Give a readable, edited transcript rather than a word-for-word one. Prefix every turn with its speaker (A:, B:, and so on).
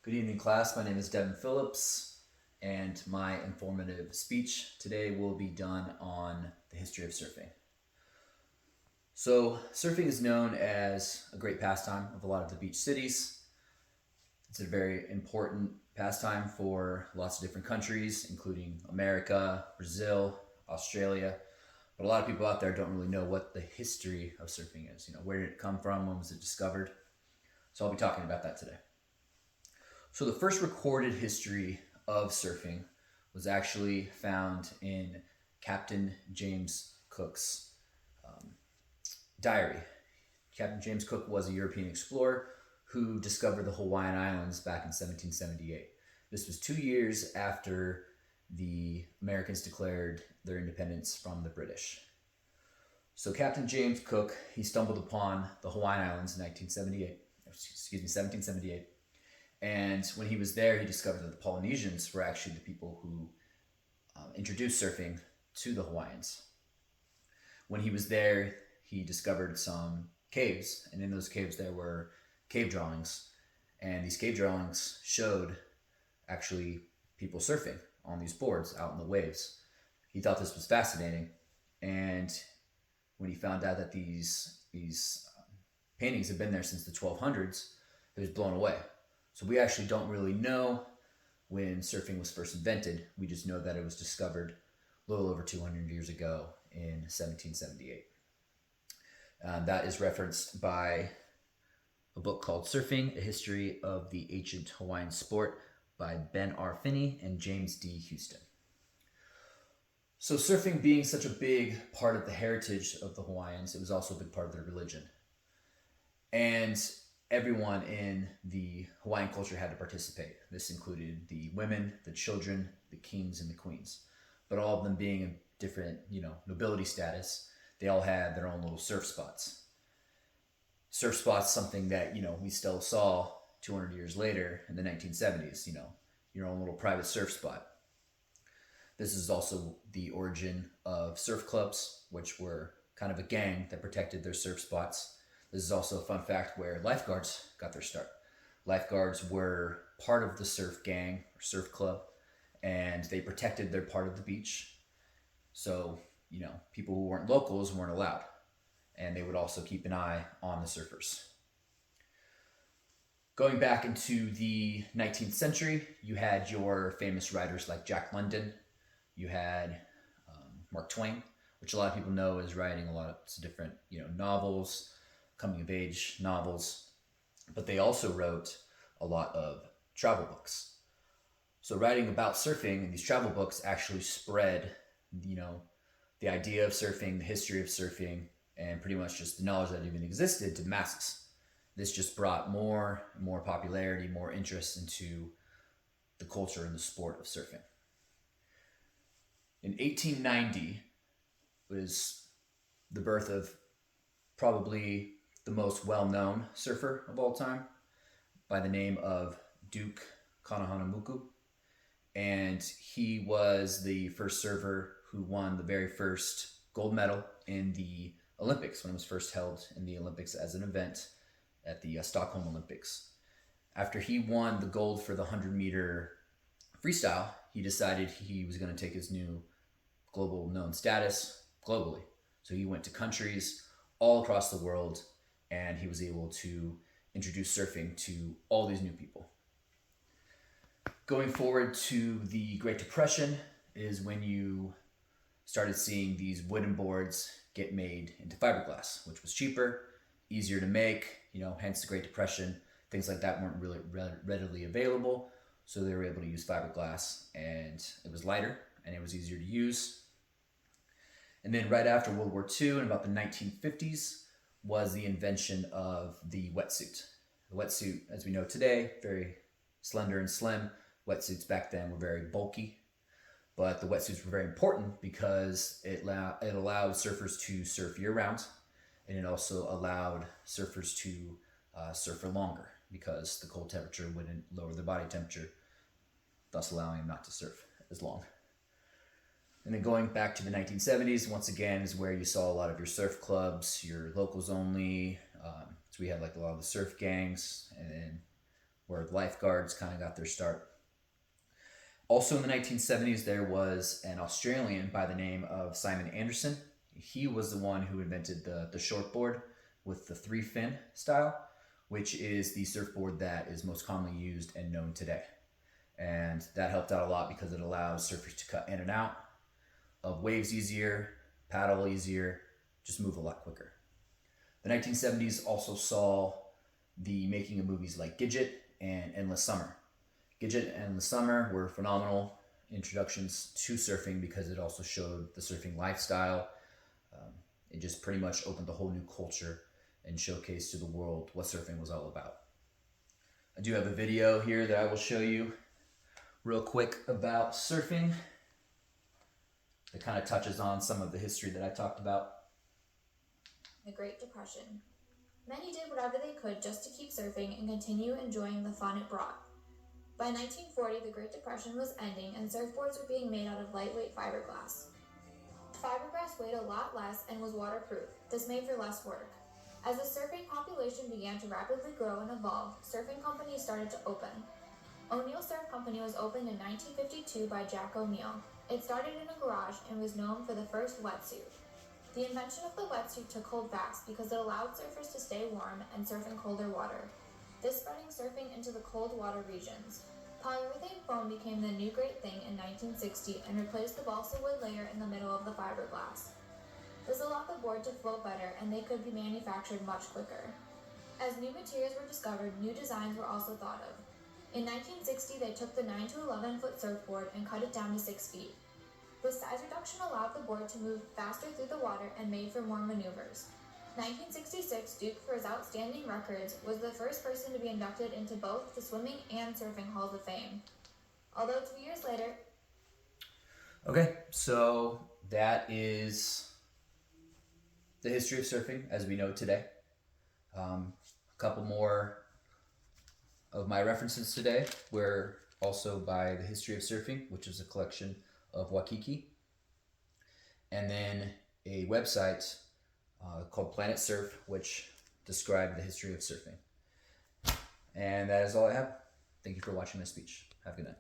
A: Good evening, class. My name is Devin Phillips, and my informative speech today will be done on the history of surfing. So, surfing is known as a great pastime of a lot of the beach cities. It's a very important pastime for lots of different countries, including America, Brazil, Australia. But a lot of people out there don't really know what the history of surfing is. Where did it come from? When was it discovered? So I'll be talking about that today. So the first recorded history of surfing was actually found in Captain James Cook's diary. Captain James Cook was a European explorer who discovered the Hawaiian Islands back in 1778. This was 2 years after the Americans declared their independence from the British. So Captain James Cook, he stumbled upon the Hawaiian Islands in 1778. And when he was there, he discovered that the Polynesians were actually the people who introduced surfing to the Hawaiians. When he was there, he discovered some caves, and in those caves there were cave drawings. And these cave drawings showed actually people surfing on these boards out in the waves. He thought this was fascinating, and when he found out that these paintings had been there since the 1200s, he was blown away. So we actually don't really know when surfing was first invented. We just know that it was discovered a little over 200 years ago in 1778. That is referenced by a book called Surfing, A History of the Ancient Hawaiian Sport by Ben R. Finney and James D. Houston. So surfing being such a big part of the heritage of the Hawaiians, it was also a big part of their religion. And everyone in the Hawaiian culture had to participate. This included the women, the children, the kings, and the queens. But all of them being in different, nobility status, they all had their own little surf spots. Surf spots, something that, we still saw 200 years later in the 1970s, your own little private surf spot. This is also the origin of surf clubs, which were kind of a gang that protected their surf spots. This is also a fun fact where lifeguards got their start. Lifeguards were part of the surf gang or surf club, and they protected their part of the beach. So, people who weren't locals weren't allowed. And they would also keep an eye on the surfers. Going back into the 19th century, you had your famous writers like Jack London. You had Mark Twain, which a lot of people know is writing a lot of different, novels, coming of age novels, but they also wrote a lot of travel books. So writing about surfing in these travel books actually spread, the idea of surfing, the history of surfing, and pretty much just the knowledge that even existed to the masses. This just brought more and more popularity, more interest into the culture and the sport of surfing. In 1890 was the birth of probably the most well-known surfer of all time by the name of Duke Kanahanamuku. And he was the first surfer who won the very first gold medal in the Olympics when it was first held in the Olympics as an event at the Stockholm Olympics. After he won the gold for the 100-meter freestyle, he decided he was going to take his new global known status globally. So he went to countries all across the world, and he was able to introduce surfing to all these new people. Going forward to the Great Depression is when you started seeing these wooden boards get made into fiberglass, which was cheaper, easier to make, hence the Great Depression. Things like that weren't really readily available, so they were able to use fiberglass, and it was lighter and it was easier to use. And then right after World War II, in about the 1950s, was the invention of the wetsuit. The wetsuit, as we know today, very slender and slim. Wetsuits back then were very bulky, but the wetsuits were very important because it allowed surfers to surf year-round, and it also allowed surfers to surf for longer because the cold temperature wouldn't lower their body temperature, thus allowing them not to surf as long. And then going back to the 1970s, once again, is where you saw a lot of your surf clubs, your locals only. So we had like a lot of the surf gangs, and then where lifeguards kind of got their start. Also in the 1970s, there was an Australian by the name of Simon Anderson. He was the one who invented the shortboard with the three fin style, which is the surfboard that is most commonly used and known today. And that helped out a lot because it allows surfers to cut in and out of waves easier, paddle easier, just move a lot quicker. The 1970s also saw the making of movies like Gidget and Endless Summer. Gidget and Endless Summer were phenomenal introductions to surfing because it also showed the surfing lifestyle. It just pretty much opened a whole new culture and showcased to the world what surfing was all about. I do have a video here that I will show you real quick about surfing. It kind of touches on some of the history that I talked about.
B: The Great Depression. Many did whatever they could just to keep surfing and continue enjoying the fun it brought. By 1940, the Great Depression was ending and surfboards were being made out of lightweight fiberglass. Fiberglass weighed a lot less and was waterproof. This made for less work. As the surfing population began to rapidly grow and evolve, surfing companies started to open. O'Neill Surf Company was opened in 1952 by Jack O'Neill. It started in a garage and was known for the first wetsuit. The invention of the wetsuit took hold fast because it allowed surfers to stay warm and surf in colder water, this spreading surfing into the cold water regions. Polyurethane foam became the new great thing in 1960 and replaced the balsa wood layer in the middle of the fiberglass. This allowed the board to float better and they could be manufactured much quicker. As new materials were discovered, new designs were also thought of. In 1960, they took the 9 to 11 foot surfboard and cut it down to 6 feet. The size reduction allowed the board to move faster through the water and made for more maneuvers. 1966, Duke, for his outstanding records, was the first person to be inducted into both the Swimming and Surfing Halls of Fame. Although 2 years later...
A: Okay, so that is the history of surfing as we know today. A couple more of my references today were also by The History of Surfing, which is a collection of Waikiki, and then a website called Planet Surf, which described the history of surfing. And that is all I have. Thank you for watching my speech. Have a good night.